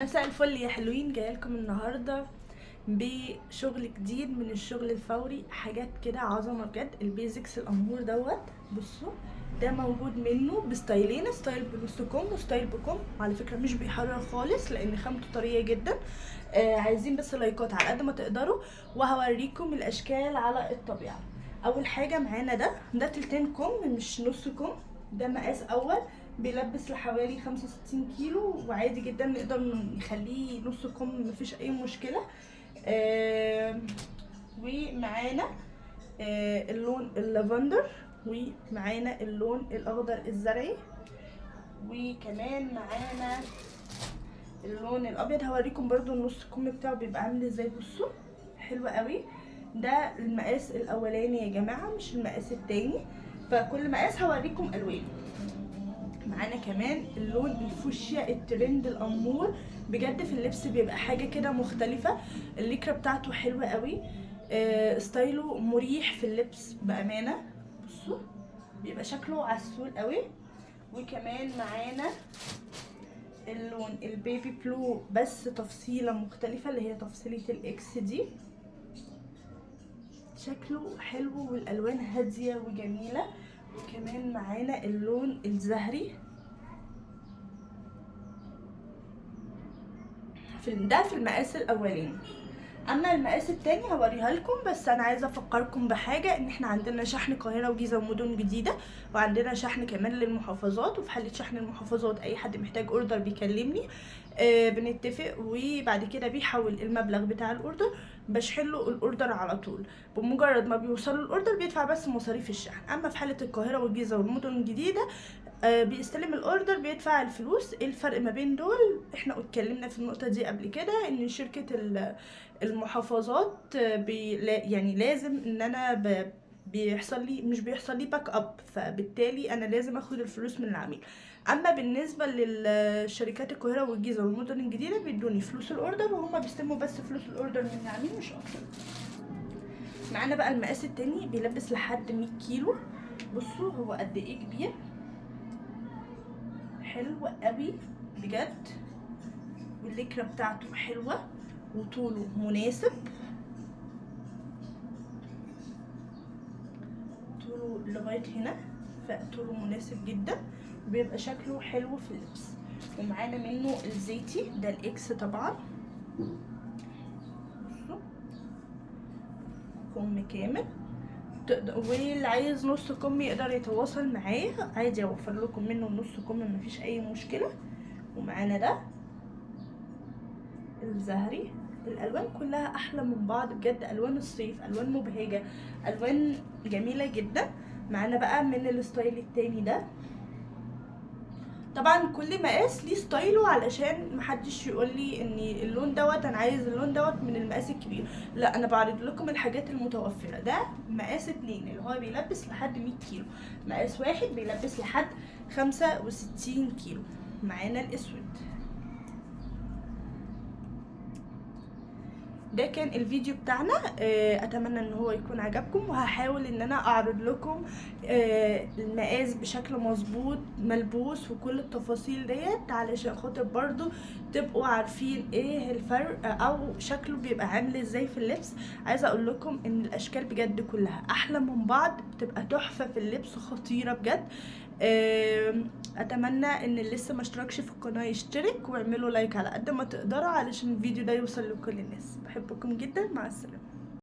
مساء الفل يا حلوين، جايلكم النهارده بشغل جديد من الشغل الفوري. حاجات كده عظمه بجد. البيزكس الامور دوت، بصوا ده موجود منه بستايلين، ستايل بنص كم وستايل بكم. على فكره مش بيحرر خالص لان خامته طريه جدا. عايزين بس لايكات على قد ما تقدروا، وهوريكم الاشكال على الطبيعه. اول حاجه معانا ده تلتين كم مش نص كم. ده مقاس اول، بيلبس لحوالي 65 كيلو، وعادي جدا نقدر نخليه نص كم، مفيش اي مشكله. ومعانا اللون اللافندر، ومعانا اللون الاخضر الزرعي، وكمان معانا اللون الابيض. هوريكم برضو النص كم بتاعه بيبقى عامل ازاي. بصوا حلو قوي. ده المقاس الاولاني يا جماعه، مش المقاس التاني، فكل مقاس هوريكم الوانه. معانا كمان اللون الفوشيا الترند الامور، بجد في اللبس بيبقى حاجه كده مختلفه. الليكرا بتاعته حلوه قوي، ستايله مريح في اللبس بامانه. بصوا بيبقى شكله عسول قوي. وكمان معانا اللون البيبي بلو، بس تفصيله مختلفه اللي هي تفصيله الاكس دي. شكله حلو والالوان هاديه وجميله. وكمان معانا اللون الزهري، ده في المقاس الاولاني. اما المقاس التاني هوريها لكم، بس انا عايزه افكركم بحاجه، ان احنا عندنا شحن القاهره وجيزه ومدن جديده، وعندنا شحن كمان للمحافظات. وفي حاله شحن المحافظات اي حد محتاج اوردر بيكلمني، بنتفق وبعد كده بيحول المبلغ بتاع الاوردر، بشحن له الاوردر على طول. بمجرد ما بيوصل الاوردر بيدفع بس مصاريف الشحن. اما في حاله القاهره والجيزه والمدن الجديده بيستلم الاوردر بيدفع الفلوس. ايه الفرق ما بين دول؟ احنا اتكلمنا في النقطه دي قبل كده، ان شركه المحافظات يعني لازم ان انا بيحصل لي، مش بيحصل لي باك اب، فبالتالي انا لازم اخد الفلوس من العميل. اما بالنسبه للشركات القاهره والجيزه والمدن الجديده بيدوني فلوس الاوردر، وهما بيستلموا بس فلوس الاوردر من العميل مش اكتر. معانا بقى المقاس التاني، بيلبس لحد 100 كيلو. بصوا هو قد ايه كبير، حلو قوي بجد. والليكرة بتاعته حلوة وطوله مناسب، طوله لغاية هنا، فطوله مناسب جدا، وبيبقى شكله حلو في اللبس. ومعانا منه الزيتي ده الاكس طبعا. بصوا كم كامل، واللي عايز نص كم يقدر يتواصل معايا عادي، اوفر لكم منه نص كم مفيش اي مشكله. ومعانا ده الزهري. الالوان كلها احلى من بعض بجد، الوان الصيف، الوان مبهجه، الوان جميله جدا. معانا بقى من الستايل التاني ده. طبعا كل مقاس ليه ستايله، علشان محدش يقول لي ان اللون دوت انا عايز اللون دوت من المقاس الكبير. لا، انا بعرض لكم الحاجات المتوفره. ده مقاس 2 اللي هو بيلبس لحد 100 كيلو، مقاس 1 بيلبس لحد 65 كيلو. معانا الاسود. ده كان الفيديو بتاعنا، اتمنى ان هو يكون عجبكم، وهحاول ان انا اعرض لكم المقاس بشكل مظبوط ملبوس وكل التفاصيل ديت، علشان خاطر برضو تبقوا عارفين ايه الفرق او شكله بيبقى عامل ازاي في اللبس. عايزه اقول لكم ان الاشكال بجد كلها احلى من بعض، بتبقى تحفه في اللبس، خطيره بجد. اتمنى ان اللي لسه ما اشتركش في القناه يشترك، واعملوا لايك على قد ما تقدروا علشان الفيديو ده يوصل لكل الناس. بحبكم جدا، مع السلامه.